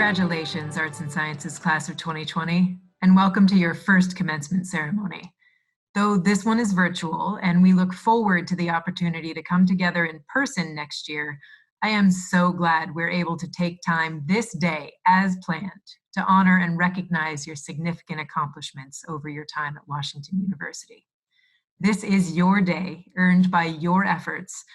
Congratulations, Arts and Sciences Class of 2020, and welcome to your first commencement ceremony. Though this one is virtual and we look forward to the opportunity to come together in person next year, I am so glad we're able to take time this day as planned to honor and recognize your significant accomplishments over your time at Washington University. This is your day, earned by your efforts,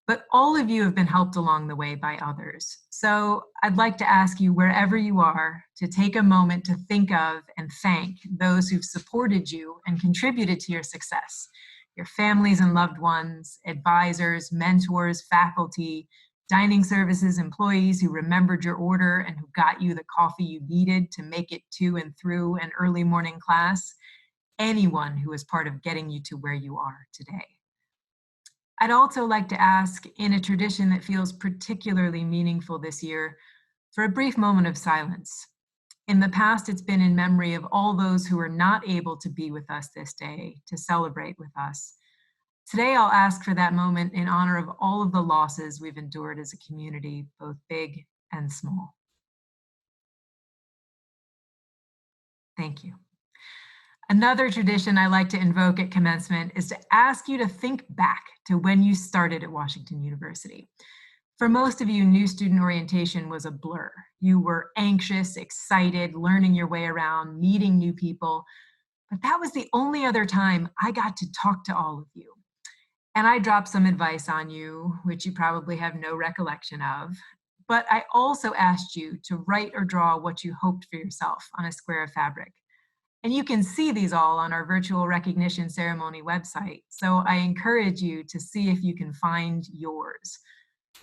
but all of you have been helped along the way by others. So I'd like to ask you, wherever you are, to take a moment to think of and thank those who've supported you and contributed to your success. Your families and loved ones, advisors, mentors, faculty, dining services employees who remembered your order and who got you the coffee you needed to make it to and through an early morning class. Anyone who is part of getting you to where you are today. I'd also like to ask, in a tradition that feels particularly meaningful this year, for a brief moment of silence. In the past, it's been in memory of all those who are not able to be with us this day, to celebrate with us. Today, I'll ask for that moment in honor of all of the losses we've endured as a community, both big and small. Thank you. Another tradition I like to invoke at commencement is to ask you to think back to when you started at Washington University. For most of you, new student orientation was a blur. You were anxious, excited, learning your way around, meeting new people, but that was the only other time I got to talk to all of you. And I dropped some advice on you, which you probably have no recollection of, but I also asked you to write or draw what you hoped for yourself on a square of fabric. And you can see these all on our virtual recognition ceremony website. So I encourage you to see if you can find yours.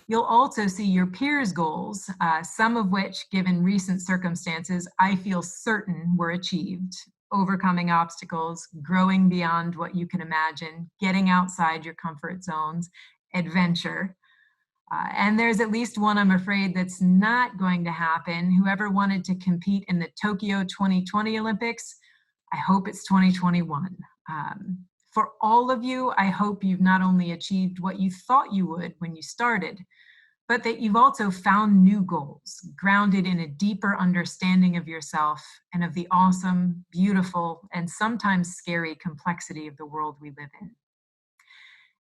You'll also see your peers' goals, some of which, given recent circumstances, I feel certain were achieved. Overcoming obstacles, growing beyond what you can imagine, getting outside your comfort zones, adventure. And there's at least one, I'm afraid, that's not going to happen. Whoever wanted to compete in the Tokyo 2020 Olympics, I hope it's 2021. For all of you, I hope you've not only achieved what you thought you would when you started, but that you've also found new goals, grounded in a deeper understanding of yourself and of the awesome, beautiful, and sometimes scary complexity of the world we live in.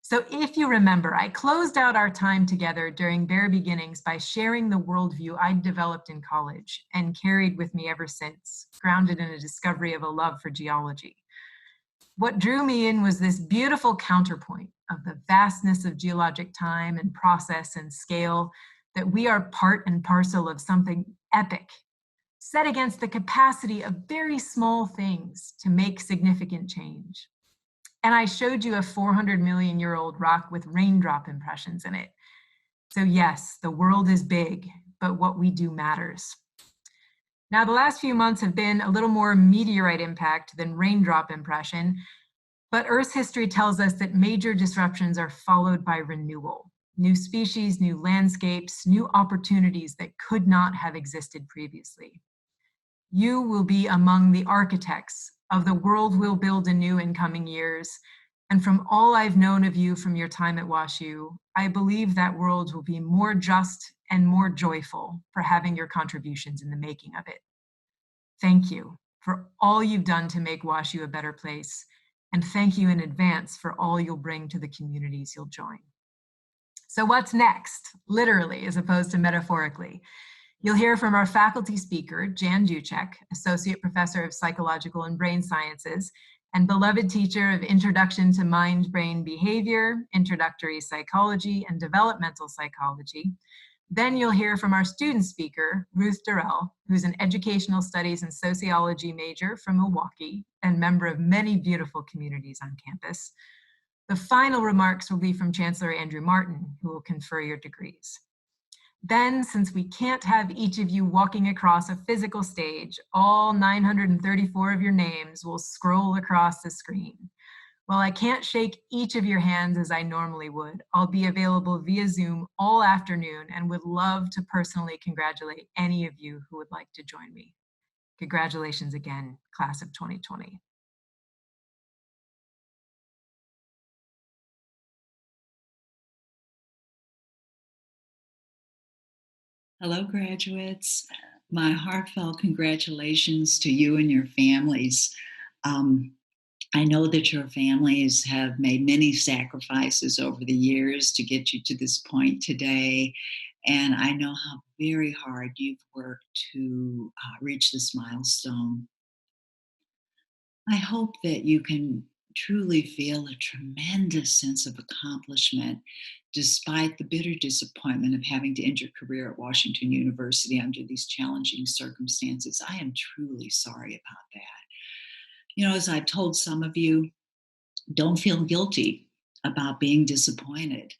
So if you remember, I closed out our time together during Bare Beginnings by sharing the worldview I'd developed in college and carried with me ever since, grounded in a discovery of a love for geology. What drew me in was this beautiful counterpoint of the vastness of geologic time and process and scale, that we are part and parcel of something epic, set against the capacity of very small things to make significant change. And I showed you a 400 million year old rock with raindrop impressions in it. So yes, the world is big, but what we do matters. Now, the last few months have been a little more meteorite impact than raindrop impression, but Earth's history tells us that major disruptions are followed by renewal. New species, new landscapes, new opportunities that could not have existed previously. You will be among the architects of the world we'll build anew in coming years. And from all I've known of you from your time at WashU, I believe that world will be more just and more joyful for having your contributions in the making of it. Thank you for all you've done to make WashU a better place. And thank you in advance for all you'll bring to the communities you'll join. So what's next, literally as opposed to metaphorically? You'll hear from our faculty speaker, Jan Duchek, Associate Professor of Psychological and Brain Sciences, and beloved teacher of Introduction to Mind-Brain Behavior, Introductory Psychology, and Developmental Psychology. Then you'll hear from our student speaker, Ruth Durrell, who's an Educational Studies and Sociology major from Milwaukee and member of many beautiful communities on campus. The final remarks will be from Chancellor Andrew Martin, who will confer your degrees. Then, since we can't have each of you walking across a physical stage, all 934 of your names will scroll across the screen. While I can't shake each of your hands as I normally would, I'll be available via Zoom all afternoon and would love to personally congratulate any of you who would like to join me. Congratulations again, class of 2020. Hello, graduates. My heartfelt congratulations to you and your families. Um, I know that your families have made many sacrifices over the years to get you to this point today. And I know how very hard you've worked to reach this milestone. I hope that you can truly feel a tremendous sense of accomplishment despite the bitter disappointment of having to end your career at Washington University under these challenging circumstances. I am truly sorry about that. As I've told some of you, don't feel guilty about being disappointed.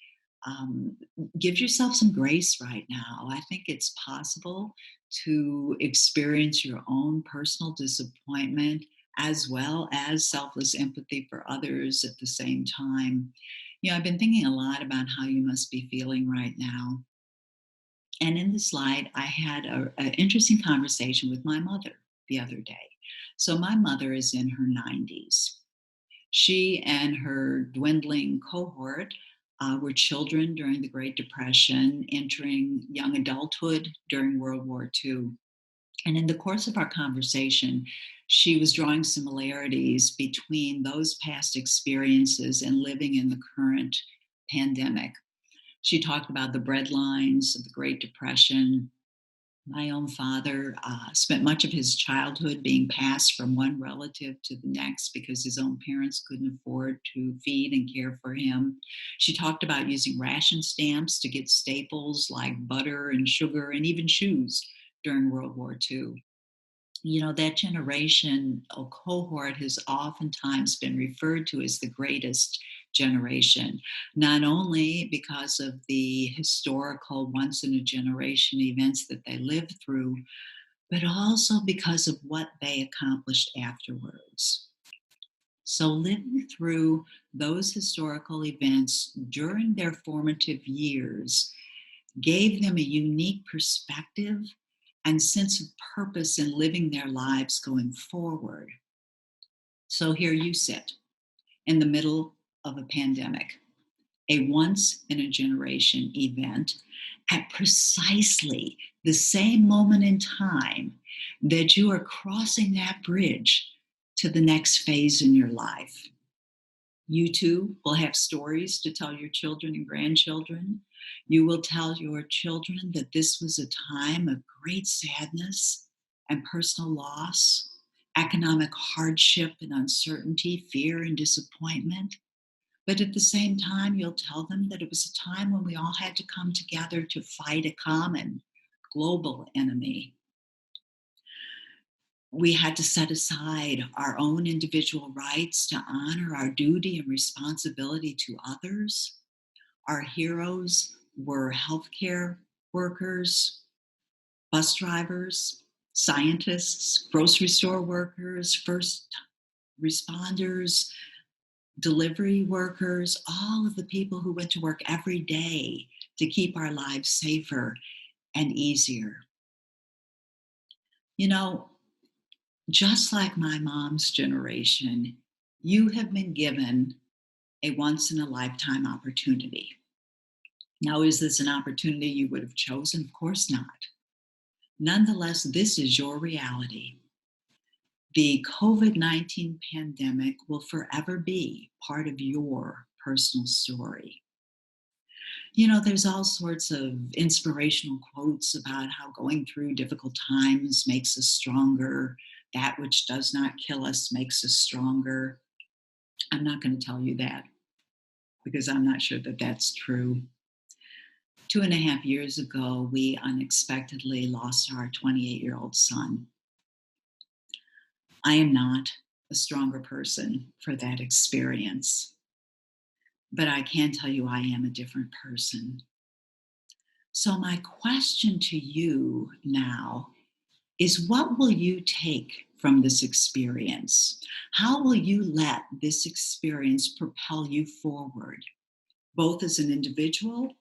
Um, Give yourself some grace right now. I think it's possible to experience your own personal disappointment as well as selfless empathy for others at the same time. I've been thinking a lot about how you must be feeling right now. And in the slide, I had an interesting conversation with my mother the other day. So, my mother is in her 90s. She and her dwindling cohort were children during the Great Depression, entering young adulthood during World War II. And in the course of our conversation, she was drawing similarities between those past experiences and living in the current pandemic. She talked about the breadlines of the Great Depression. My own father spent much of his childhood being passed from one relative to the next because his own parents couldn't afford to feed and care for him. She talked about using ration stamps to get staples like butter and sugar and even shoes during World War II. That generation or cohort has oftentimes been referred to as the greatest generation, not only because of the historical once in a generation events that they lived through, but also because of what they accomplished afterwards. So, living through those historical events during their formative years gave them a unique perspective and sense of purpose in living their lives going forward. So here you sit in the middle of a pandemic, a once in a generation event at precisely the same moment in time that you are crossing that bridge to the next phase in your life. You too will have stories to tell your children and grandchildren. You will tell your children that this was a time of great sadness and personal loss, economic hardship and uncertainty, fear and disappointment. But at the same time, you'll tell them that it was a time when we all had to come together to fight a common global enemy. We had to set aside our own individual rights to honor our duty and responsibility to others. Our heroes were healthcare workers, bus drivers, scientists, grocery store workers, first responders, delivery workers, all of the people who went to work every day to keep our lives safer and easier. You know, just like my mom's generation, you have been given a once in a lifetime opportunity. Now, is this an opportunity you would have chosen? Of course not. Nonetheless, this is your reality. The COVID-19 pandemic will forever be part of your personal story. There's all sorts of inspirational quotes about how going through difficult times makes us stronger. That which does not kill us makes us stronger. I'm not going to tell you that because I'm not sure that that's true. 2.5 years ago, we unexpectedly lost our 28-year-old son. I am not a stronger person for that experience, but I can tell you I am a different person. So, my question to you now is what will you take from this experience? How will you let this experience propel you forward, both as an individual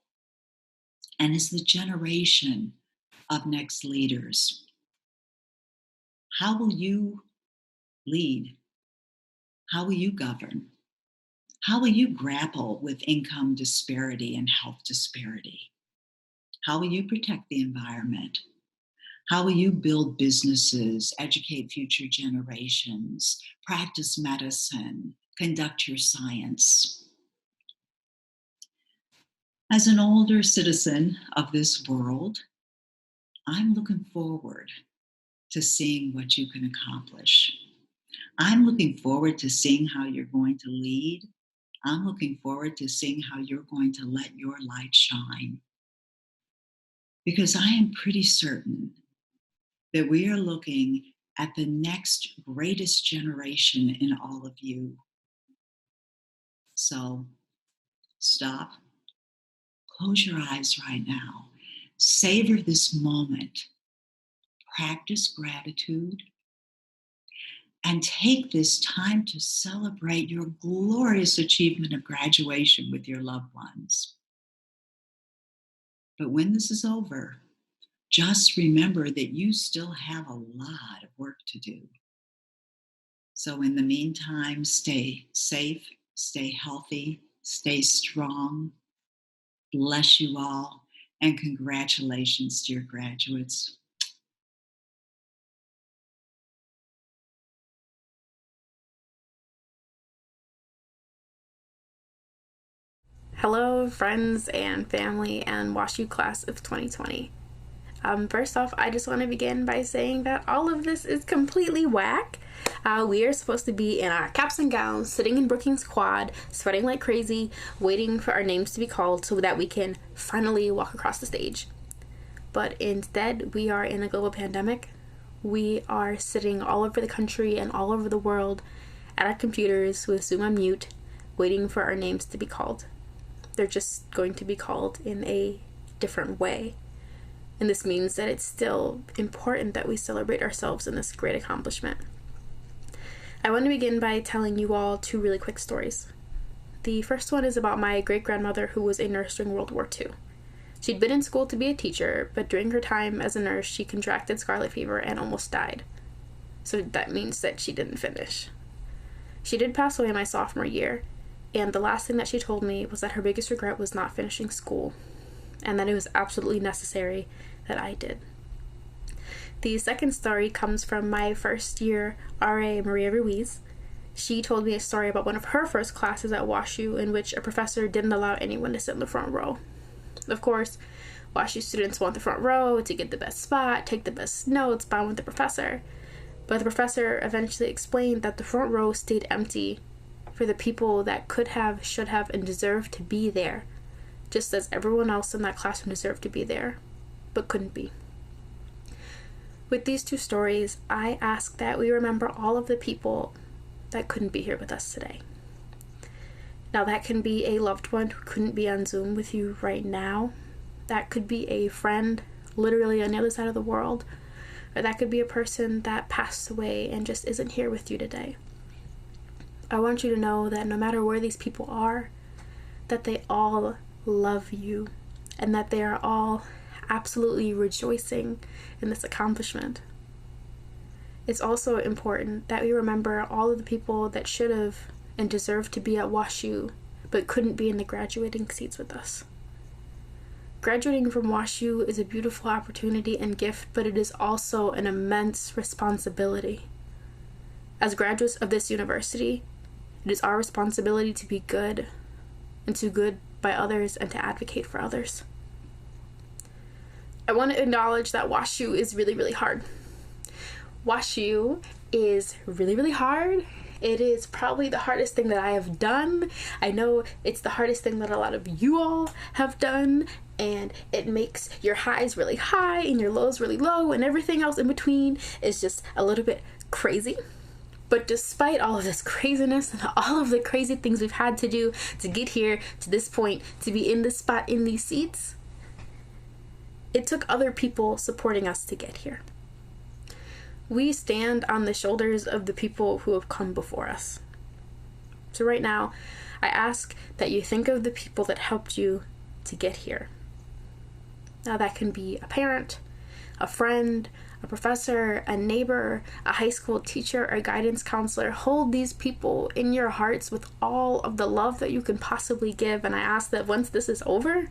and as the generation of next leaders? How will you lead? How will you govern? How will you grapple with income disparity and health disparity? How will you protect the environment? How will you build businesses, educate future generations, practice medicine, conduct your science? As an older citizen of this world, I'm looking forward to seeing what you can accomplish. I'm looking forward to seeing how you're going to lead. I'm looking forward to seeing how you're going to let your light shine. Because I am pretty certain that we are looking at the next greatest generation in all of you. So stop, close your eyes right now, savor this moment, practice gratitude, and take this time to celebrate your glorious achievement of graduation with your loved ones. But when this is over, just remember that you still have a lot of work to do. So in the meantime, stay safe, stay healthy, stay strong. Bless you all, and congratulations, dear graduates. Hello, friends and family and WashU class of 2020. First off, I just want to begin by saying that all of this is completely whack. We are supposed to be in our caps and gowns, sitting in Brookings Quad, sweating like crazy, waiting for our names to be called so that we can finally walk across the stage. But instead, we are in a global pandemic. We are sitting all over the country and all over the world at our computers with Zoom on mute, waiting for our names to be called. They're just going to be called in a different way. And this means that it's still important that we celebrate ourselves in this great accomplishment. I want to begin by telling you all two really quick stories. The first one is about my great-grandmother who was a nurse during World War II. She'd been in school to be a teacher, but during her time as a nurse, she contracted scarlet fever and almost died. So that means that she didn't finish. She did pass away my sophomore year, and the last thing that she told me was that her biggest regret was not finishing school, and that it was absolutely necessary that I did. The second story comes from my first year RA, Maria Ruiz. She told me a story about one of her first classes at WashU in which a professor didn't allow anyone to sit in the front row. Of course, WashU students want the front row to get the best spot, take the best notes, bond with the professor. But the professor eventually explained that the front row stayed empty for the people that could have, should have, and deserved to be there, just as everyone else in that classroom deserved to be there, but couldn't be. With these two stories, I ask that we remember all of the people that couldn't be here with us today. Now, that can be a loved one who couldn't be on Zoom with you right now. That could be a friend literally on the other side of the world, or that could be a person that passed away and just isn't here with you today. I want you to know that no matter where these people are, that they all love you and that they are all absolutely rejoicing in this accomplishment. It's also important that we remember all of the people that should have and deserved to be at WashU but couldn't be in the graduating seats with us. Graduating from WashU is a beautiful opportunity and gift, but it is also an immense responsibility. As graduates of this university, it is our responsibility to be good and to good by others and to advocate for others. I want to acknowledge that WashU is really, really hard. WashU is really, really hard. It is probably the hardest thing that I have done. I know it's the hardest thing that a lot of you all have done, and it makes your highs really high and your lows really low, and everything else in between is just a little bit crazy. But despite all of this craziness and all of the crazy things we've had to do to get here to this point, to be in this spot in these seats, it took other people supporting us to get here. We stand on the shoulders of the people who have come before us. So right now, I ask that you think of the people that helped you to get here. Now that can be a parent, a friend, a professor, a neighbor, a high school teacher, or guidance counselor. Hold these people in your hearts with all of the love that you can possibly give. And I ask that once this is over,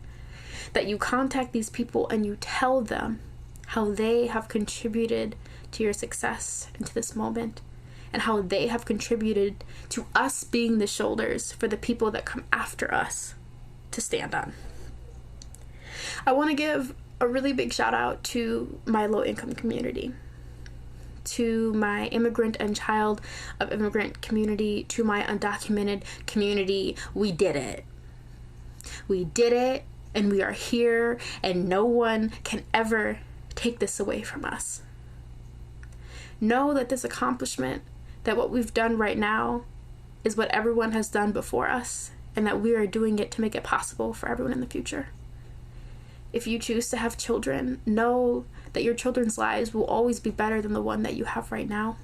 that you contact these people and you tell them how they have contributed to your success and to this moment, and how they have contributed to us being the shoulders for the people that come after us to stand on. I want to give a really big shout out to my low-income community, to my immigrant and child of immigrant community, to my undocumented community. We did it. We did it, and we are here, and no one can ever take this away from us. Know that this accomplishment, that what we've done right now is what everyone has done before us, and that we are doing it to make it possible for everyone in the future. If you choose to have children, know that your children's lives will always be better than the one that you have right now.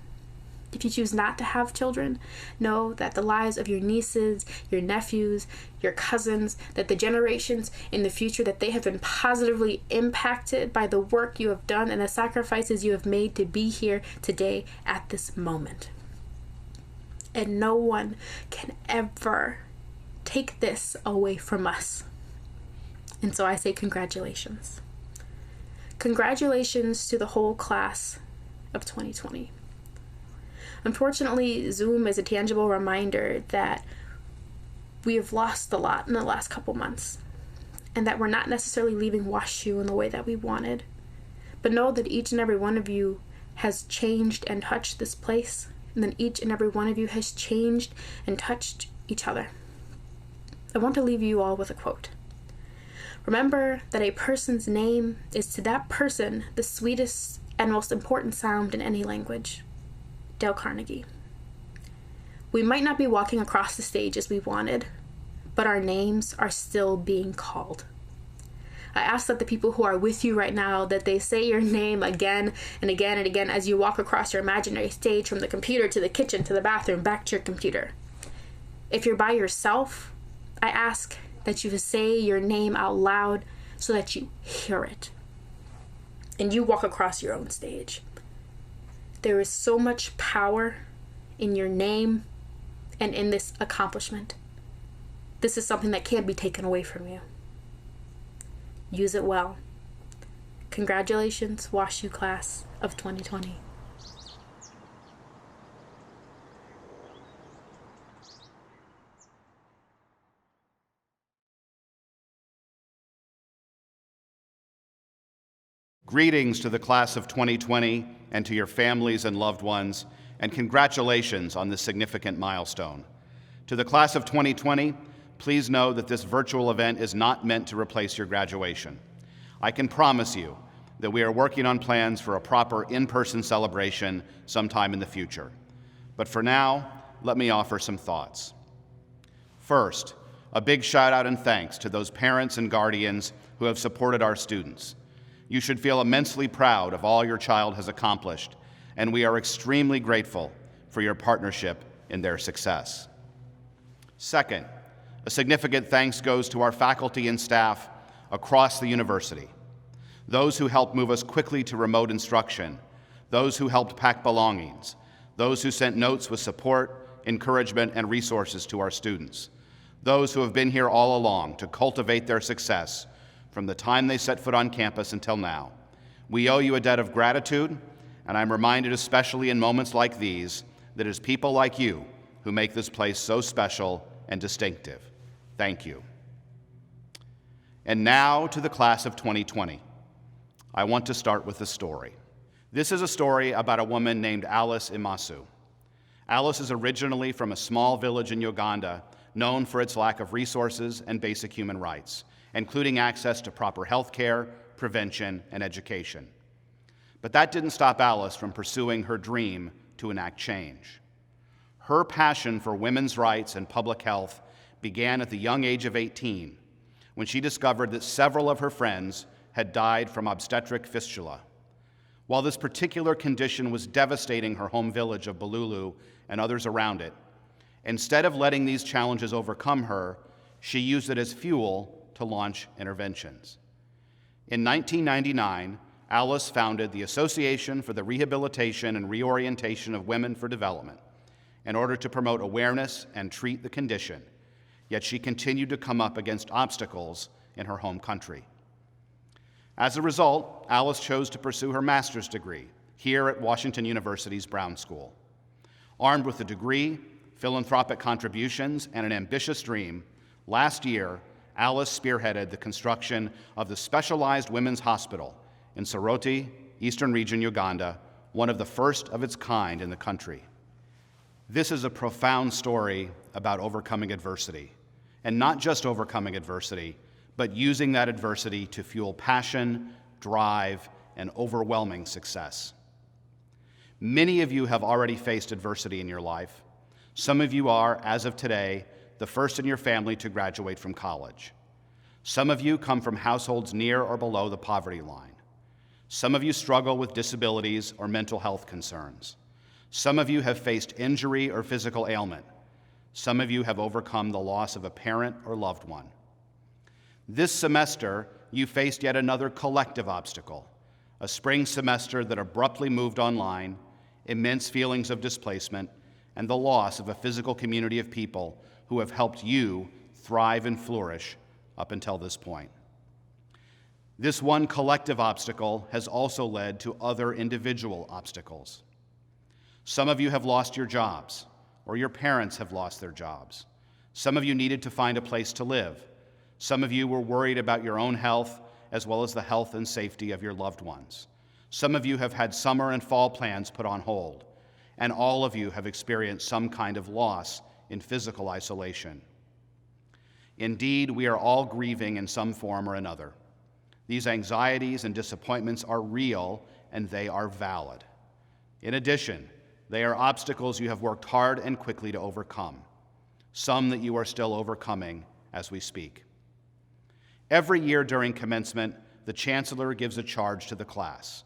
If you choose not to have children, know that the lives of your nieces, your nephews, your cousins, that the generations in the future, that they have been positively impacted by the work you have done and the sacrifices you have made to be here today at this moment. And no one can ever take this away from us. And so I say congratulations. Congratulations to the whole class of 2020. Unfortunately, Zoom is a tangible reminder that we have lost a lot in the last couple months, and that we're not necessarily leaving WashU in the way that we wanted. But know that each and every one of you has changed and touched this place, and then each and every one of you has changed and touched each other. I want to leave you all with a quote. Remember that a person's name is to that person the sweetest and most important sound in any language. Dale Carnegie. We might not be walking across the stage as we wanted, but our names are still being called. I ask that the people who are with you right now, that they say your name again and again and again as you walk across your imaginary stage from the computer to the kitchen to the bathroom back to your computer. If you're by yourself, I ask that you say your name out loud so that you hear it and you walk across your own stage. There is so much power in your name and in this accomplishment. This is something that can't be taken away from you. Use it well. Congratulations, WashU class of 2020. Greetings to the class of 2020 and to your families and loved ones, and congratulations on this significant milestone. To the class of 2020, please know that this virtual event is not meant to replace your graduation. I can promise you that we are working on plans for a proper in-person celebration sometime in the future. But for now, let me offer some thoughts. First, a big shout out and thanks to those parents and guardians who have supported our students. You should feel immensely proud of all your child has accomplished, and we are extremely grateful for your partnership in their success. Second, a significant thanks goes to our faculty and staff across the university, those who helped move us quickly to remote instruction, those who helped pack belongings, those who sent notes with support, encouragement, and resources to our students, those who have been here all along to cultivate their success from the time they set foot on campus until now. We owe you a debt of gratitude, and I'm reminded, especially in moments like these, that it is people like you who make this place so special and distinctive. Thank you. And now to the class of 2020. I want to start with a story. This is a story about a woman named Alice Imasu. Alice is originally from a small village in Uganda known for its lack of resources and basic human rights, including access to proper health care, prevention, and education. But that didn't stop Alice from pursuing her dream to enact change. Her passion for women's rights and public health began at the young age of 18, when she discovered that several of her friends had died from obstetric fistula. While this particular condition was devastating her home village of Bululu and others around it, instead of letting these challenges overcome her, she used it as fuel to launch interventions. In 1999, Alice founded the Association for the Rehabilitation and Reorientation of Women for Development in order to promote awareness and treat the condition, yet she continued to come up against obstacles in her home country. As a result, Alice chose to pursue her master's degree here at Washington University's Brown School. Armed with a degree, philanthropic contributions, and an ambitious dream, last year, Alice spearheaded the construction of the Specialized Women's Hospital in Soroti, Eastern Region, Uganda, one of the first of its kind in the country. This is a profound story about overcoming adversity, and not just overcoming adversity, but using that adversity to fuel passion, drive, and overwhelming success. Many of you have already faced adversity in your life. Some of you are, as of today, the first in your family to graduate from college. Some of you come from households near or below the poverty line. Some of you struggle with disabilities or mental health concerns. Some of you have faced injury or physical ailment. Some of you have overcome the loss of a parent or loved one. This semester, you faced yet another collective obstacle, a spring semester that abruptly moved online, immense feelings of displacement, and the loss of a physical community of people who have helped you thrive and flourish up until this point. This one collective obstacle has also led to other individual obstacles. Some of you have lost your jobs, or your parents have lost their jobs. Some of you needed to find a place to live. Some of you were worried about your own health, as well as the health and safety of your loved ones. Some of you have had summer and fall plans put on hold, and all of you have experienced some kind of loss in physical isolation. Indeed, we are all grieving in some form or another. These anxieties and disappointments are real, and they are valid. In addition, they are obstacles you have worked hard and quickly to overcome, some that you are still overcoming as we speak. Every year during commencement, the Chancellor gives a charge to the class.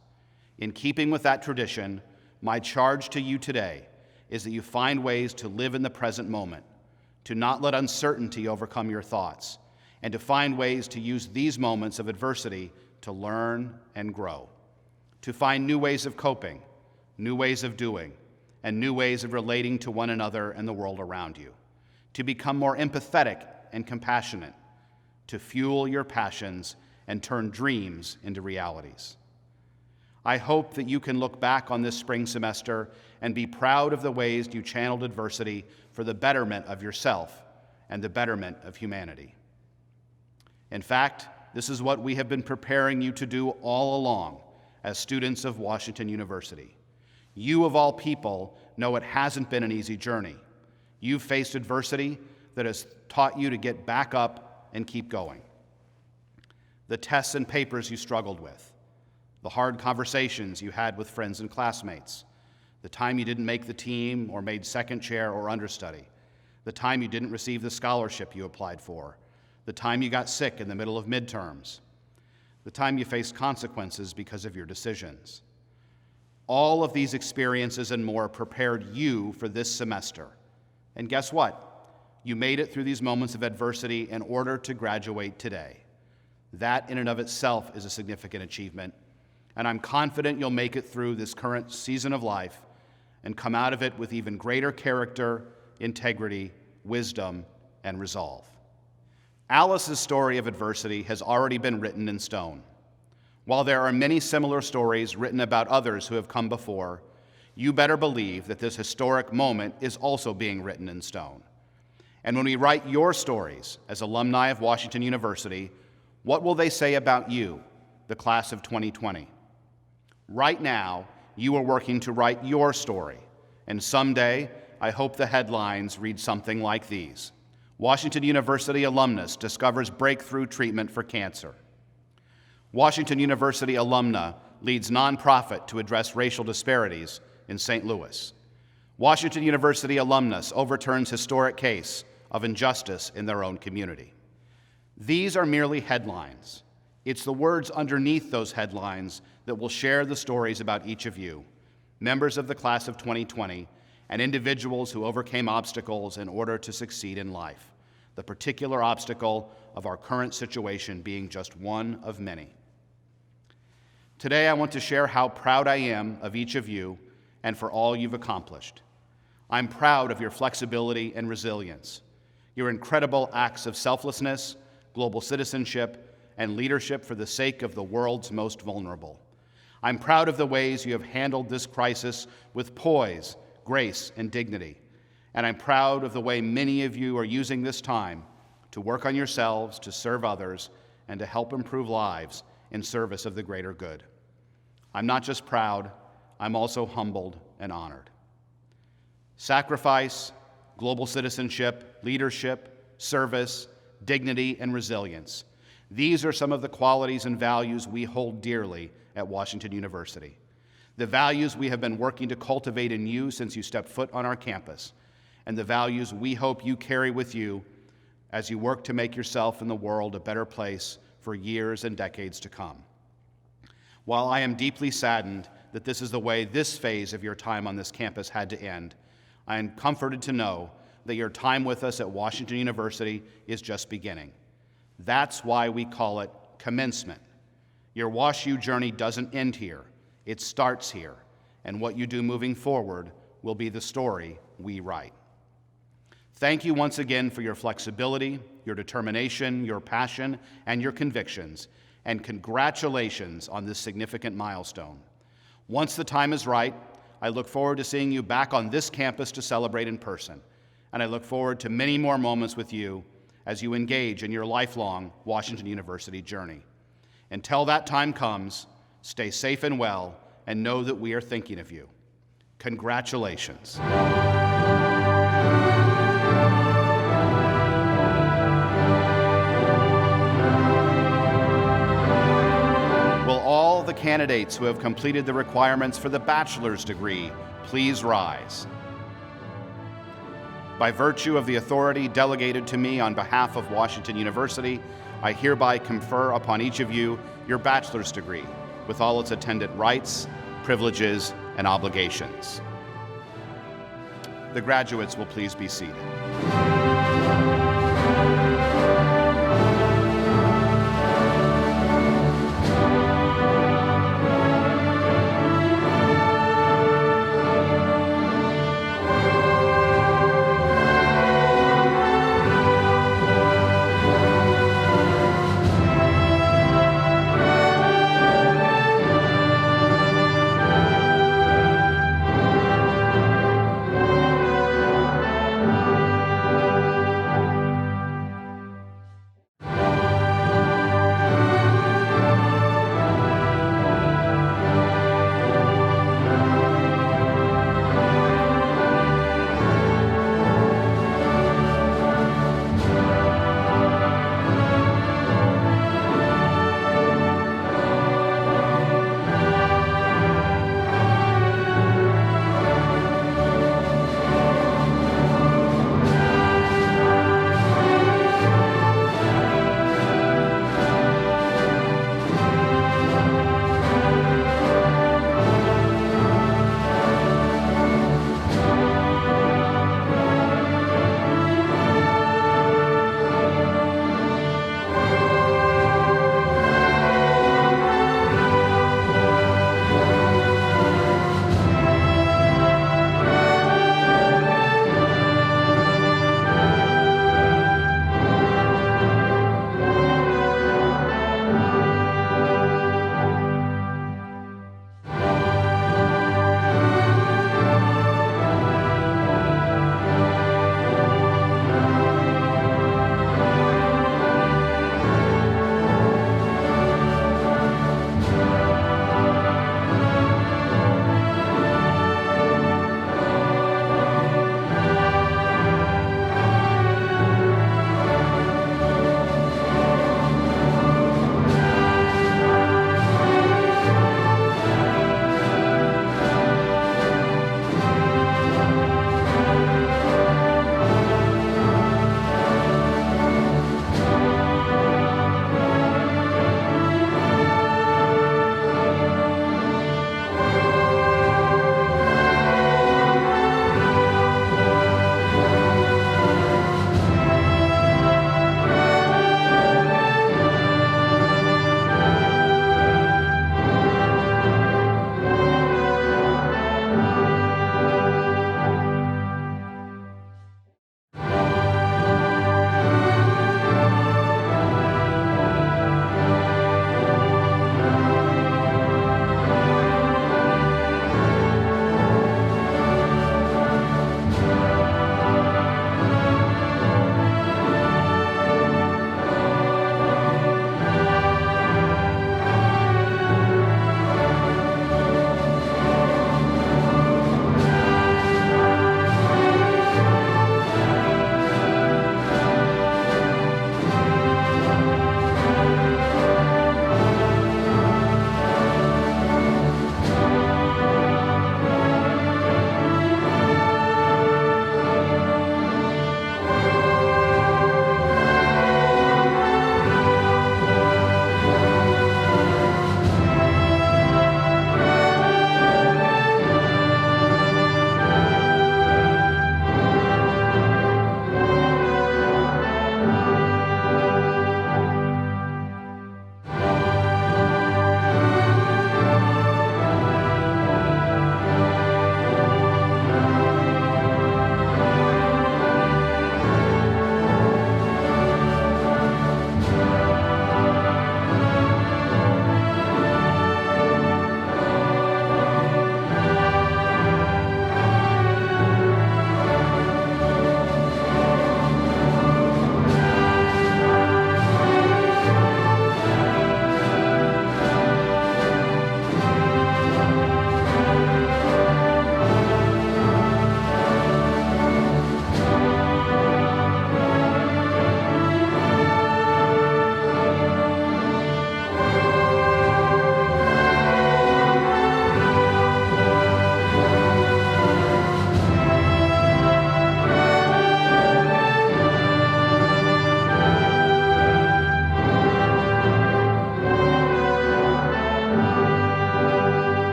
In keeping with that tradition, my charge to you today is that you find ways to live in the present moment, to not let uncertainty overcome your thoughts, and to find ways to use these moments of adversity to learn and grow, to find new ways of coping, new ways of doing, and new ways of relating to one another and the world around you, to become more empathetic and compassionate, to fuel your passions and turn dreams into realities. I hope that you can look back on this spring semester and be proud of the ways you channeled adversity for the betterment of yourself and the betterment of humanity. In fact, this is what we have been preparing you to do all along as students of Washington University. You, of all people, know it hasn't been an easy journey. You've faced adversity that has taught you to get back up and keep going. The tests and papers you struggled with, the hard conversations you had with friends and classmates, the time you didn't make the team or made second chair or understudy, the time you didn't receive the scholarship you applied for, the time you got sick in the middle of midterms, the time you faced consequences because of your decisions. All of these experiences and more prepared you for this semester. And guess what? You made it through these moments of adversity in order to graduate today. That in and of itself is a significant achievement, and I'm confident you'll make it through this current season of life and come out of it with even greater character, integrity, wisdom, and resolve. Alice's story of adversity has already been written in stone. While there are many similar stories written about others who have come before, you better believe that this historic moment is also being written in stone. And when we write your stories as alumni of Washington University, what will they say about you, the class of 2020? Right now, you are working to write your story, and someday, I hope the headlines read something like these. Washington University alumnus discovers breakthrough treatment for cancer. Washington University alumna leads nonprofit to address racial disparities in St. Louis. Washington University alumnus overturns historic case of injustice in their own community. These are merely headlines. It's the words underneath those headlines that will share the stories about each of you, members of the class of 2020, and individuals who overcame obstacles in order to succeed in life, the particular obstacle of our current situation being just one of many. Today, I want to share how proud I am of each of you and for all you've accomplished. I'm proud of your flexibility and resilience, your incredible acts of selflessness, global citizenship, and leadership for the sake of the world's most vulnerable. I'm proud of the ways you have handled this crisis with poise, grace, and dignity. And I'm proud of the way many of you are using this time to work on yourselves, to serve others, and to help improve lives in service of the greater good. I'm not just proud, I'm also humbled and honored. Sacrifice, global citizenship, leadership, service, dignity, and resilience. These are some of the qualities and values we hold dearly at Washington University. The values we have been working to cultivate in you since you stepped foot on our campus, and the values we hope you carry with you as you work to make yourself and the world a better place for years and decades to come. While I am deeply saddened that this is the way this phase of your time on this campus had to end, I am comforted to know that your time with us at Washington University is just beginning. That's why we call it commencement. Your WashU journey doesn't end here, it starts here, and what you do moving forward will be the story we write. Thank you once again for your flexibility, your determination, your passion, and your convictions, and congratulations on this significant milestone. Once the time is right, I look forward to seeing you back on this campus to celebrate in person, and I look forward to many more moments with you as you engage in your lifelong Washington University journey. Until that time comes, stay safe and well, and know that we are thinking of you. Congratulations. Will all the candidates who have completed the requirements for the bachelor's degree please rise? By virtue of the authority delegated to me on behalf of Washington University, I hereby confer upon each of you your bachelor's degree with all its attendant rights, privileges, and obligations. The graduates will please be seated.